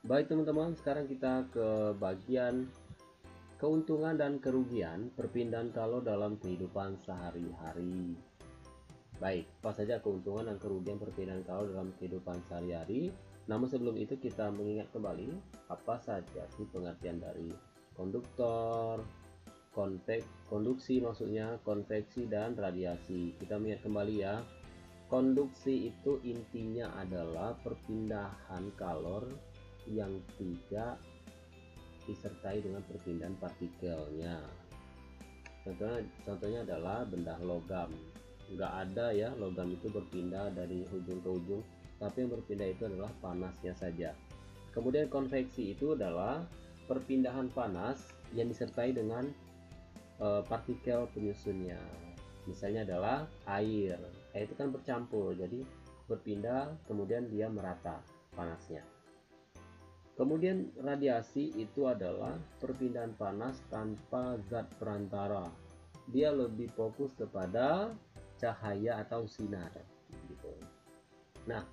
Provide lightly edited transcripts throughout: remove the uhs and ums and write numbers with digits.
Baik teman-teman, sekarang kita ke bagian keuntungan dan kerugian perpindahan kalor dalam kehidupan sehari-hari. Baik, apa saja keuntungan dan kerugian perpindahan kalor dalam kehidupan sehari-hari? Namun sebelum itu kita mengingat kembali apa saja sih pengertian dari konduktor, konduksi maksudnya, konveksi dan radiasi. Kita mengingat kembali ya. Konduksi itu intinya adalah perpindahan kalor yang tidak disertai dengan perpindahan partikelnya. Contohnya adalah benda logam. Nggak ada ya logam itu berpindah dari ujung ke ujung, tapi yang berpindah itu adalah panasnya saja. Kemudian konveksi itu adalah perpindahan panas yang disertai dengan partikel penyusunnya. Misalnya adalah air. Air itu kan bercampur, jadi berpindah kemudian dia merata panasnya. Kemudian radiasi itu adalah perpindahan panas tanpa zat perantara. Dia lebih fokus kepada cahaya atau sinar gitu. Nah,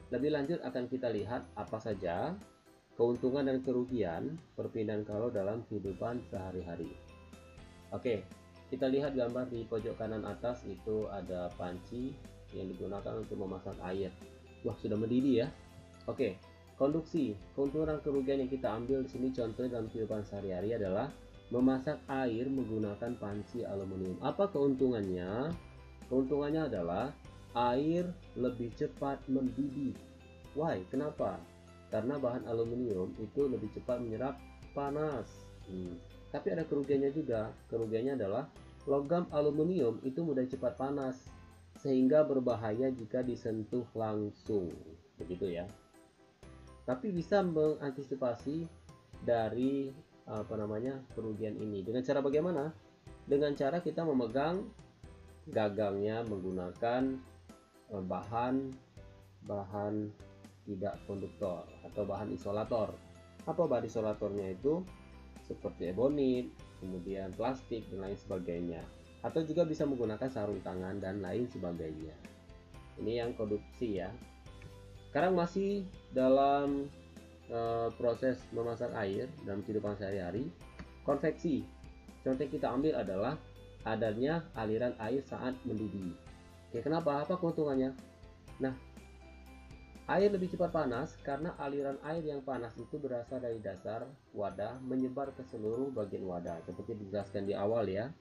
lebih lanjut akan kita lihat apa saja keuntungan dan kerugian perpindahan kalor dalam kehidupan sehari-hari. Oke, kita lihat gambar di pojok kanan atas itu ada panci yang digunakan untuk memasak air. Wah, sudah mendidih ya. Oke, konduksi. Keuntungan dan kerugian yang kita ambil di sini contohnya dalam kehidupan sehari-hari adalah memasak air menggunakan panci aluminium. Apa keuntungannya? Keuntungannya adalah air lebih cepat mendidih. Why? Kenapa? Karena bahan aluminium itu lebih cepat menyerap panas. Tapi ada kerugiannya juga. Kerugiannya adalah logam aluminium itu mudah cepat panas sehingga berbahaya jika disentuh langsung. Begitu ya. Tapi bisa mengantisipasi dari kerugian ini. Dengan cara bagaimana? Dengan cara kita memegang gagangnya menggunakan bahan tidak konduktor atau bahan isolator. Apa bahan isolatornya itu? Seperti ebonit, kemudian plastik dan lain sebagainya. Atau juga bisa menggunakan sarung tangan dan lain sebagainya. Ini yang konduksi ya. Sekarang masih dalam proses memasak air dalam kehidupan sehari-hari. Konveksi. Contoh yang kita ambil adalah adanya aliran air saat mendidih. Oke, kenapa? Apa keuntungannya? Nah, air lebih cepat panas karena aliran air yang panas itu berasal dari dasar wadah menyebar ke seluruh bagian wadah. Seperti dijelaskan di awal ya.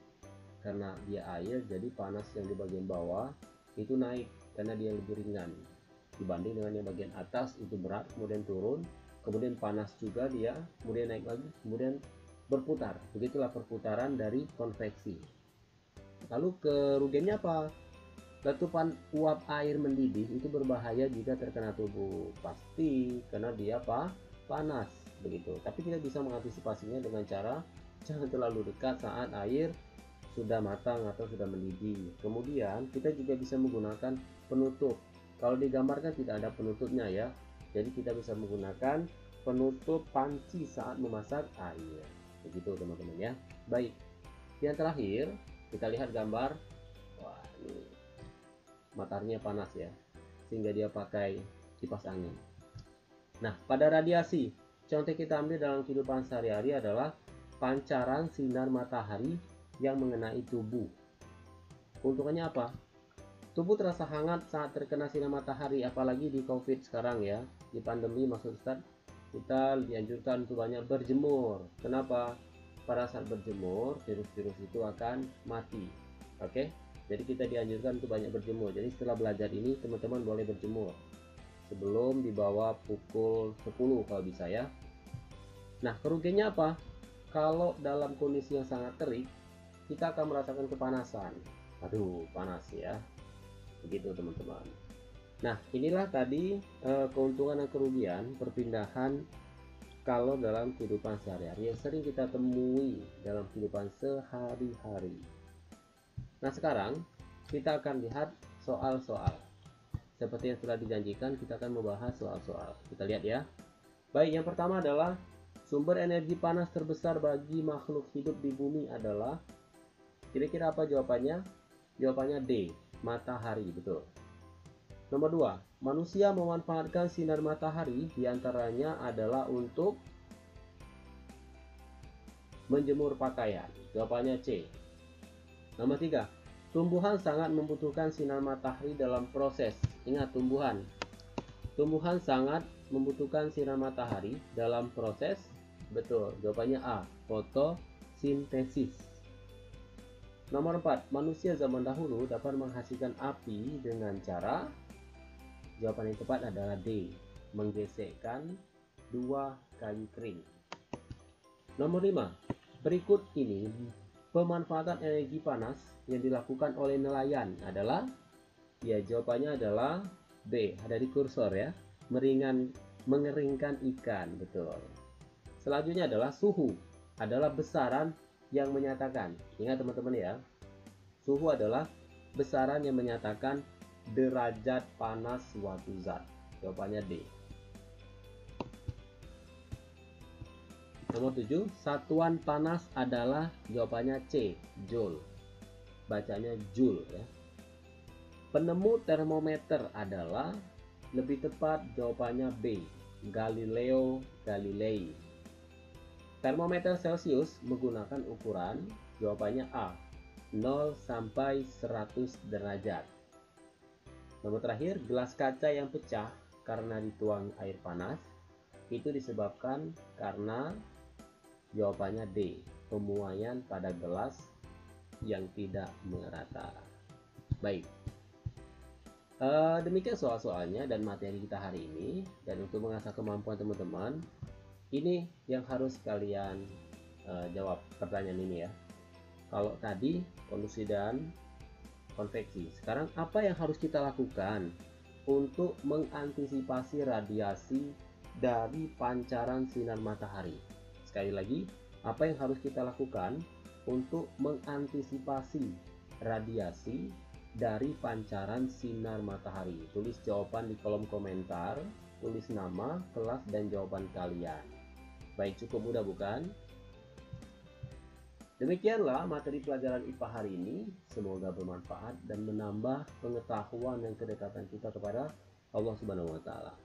Karena dia air, jadi panas yang di bagian bawah itu naik karena dia lebih ringan dibanding dengan yang bagian atas itu berat, kemudian turun, kemudian panas juga dia, kemudian naik lagi, kemudian berputar. Begitulah perputaran dari konveksi. Lalu kerugiannya apa? Letupan uap air mendidih itu berbahaya jika terkena tubuh. Pasti karena dia panas begitu. Tapi kita bisa mengantisipasinya dengan cara jangan terlalu dekat saat air sudah matang atau sudah mendidih. Kemudian kita juga bisa menggunakan penutup. Kalau digambarkan tidak ada penutupnya ya. Jadi kita bisa menggunakan penutup panci saat memasak air. Begitu teman-teman ya. Baik. Yang terakhir, kita lihat gambar. Wah, ini mataharinya panas ya. Sehingga dia pakai kipas angin. Nah, pada radiasi, contoh kita ambil dalam kehidupan sehari-hari adalah pancaran sinar matahari yang mengenai tubuh. Keuntungannya apa? Tubuh terasa hangat saat terkena sinar matahari, apalagi di COVID sekarang ya, di pandemi maksud Ustaz, kita dianjurkan untuk banyak berjemur. Kenapa? Pada saat berjemur, virus-virus itu akan mati. Oke? Jadi kita dianjurkan untuk banyak berjemur. Jadi setelah belajar ini, teman-teman boleh berjemur sebelum di bawah pukul 10 kalau bisa ya. Nah, kerugiannya apa? Kalau dalam kondisi yang sangat terik, kita akan merasakan kepanasan. Aduh, panas ya. Begitu teman-teman. Nah, inilah tadi keuntungan dan kerugian perpindahan kalor dalam kehidupan sehari-hari yang sering kita temui dalam kehidupan sehari-hari. Nah, sekarang kita akan lihat soal-soal. Seperti yang sudah dijanjikan, kita akan membahas soal-soal. Kita lihat ya. Baik, yang pertama adalah sumber energi panas terbesar bagi makhluk hidup di bumi adalah, kira-kira apa jawabannya? Jawabannya D, matahari, betul. Nomor 2, manusia memanfaatkan sinar matahari diantaranya adalah untuk menjemur pakaian. Jawabannya C. Nomor 3, tumbuhan sangat membutuhkan sinar matahari dalam proses. Ingat, tumbuhan sangat membutuhkan sinar matahari dalam proses. Betul, jawabannya A, fotosintesis. Nomor 4, manusia zaman dahulu dapat menghasilkan api dengan cara. Jawaban yang tepat adalah D, menggesekkan 2 kayu kering. Nomor 5, berikut ini pemanfaatan energi panas yang dilakukan oleh nelayan adalah, ya jawabannya adalah B, ada di kursor ya, mengeringkan ikan. Betul. Selanjutnya adalah suhu, adalah besaran yang menyatakan, ingat teman-teman ya, suhu adalah besaran yang menyatakan derajat panas suatu zat. Jawabannya D. Nomor 7, satuan panas adalah, jawabannya C, joule. Bacanya joule ya. Penemu termometer adalah, lebih tepat jawabannya B, Galileo Galilei. Termometer Celcius menggunakan ukuran, jawabannya A, 0 sampai 100 derajat. Nomor terakhir, gelas kaca yang pecah karena dituang air panas itu disebabkan karena, jawabannya D, pemuaian pada gelas yang tidak merata. Baik, demikian soal-soalnya dan materi kita hari ini. Dan untuk mengasah kemampuan teman-teman, ini yang harus kalian jawab pertanyaan ini ya. Kalau tadi kondisi dan konveksi, sekarang apa yang harus kita lakukan untuk mengantisipasi radiasi dari pancaran sinar matahari? Sekali lagi, apa yang harus kita lakukan untuk mengantisipasi radiasi dari pancaran sinar matahari? Tulis jawaban di kolom komentar, tulis nama, kelas, dan jawaban kalian. Baik, cukup mudah bukan? Demikianlah materi pelajaran IPA hari ini. Semoga bermanfaat dan menambah pengetahuan dan kedekatan kita kepada Allah Subhanahu wa taala.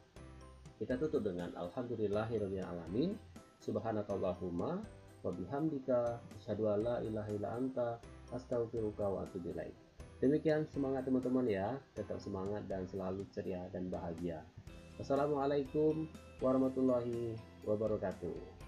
Kita tutup dengan alhamdulillahirabbil alamin. Subhanakallahumma wa bihamdika asyhadu an la ilaha illa anta astaghfiruka wa atubu ilaik. Demikian, semangat teman-teman ya. Tetap semangat dan selalu ceria dan bahagia. Wassalamualaikum warahmatullahi wabarakatuh.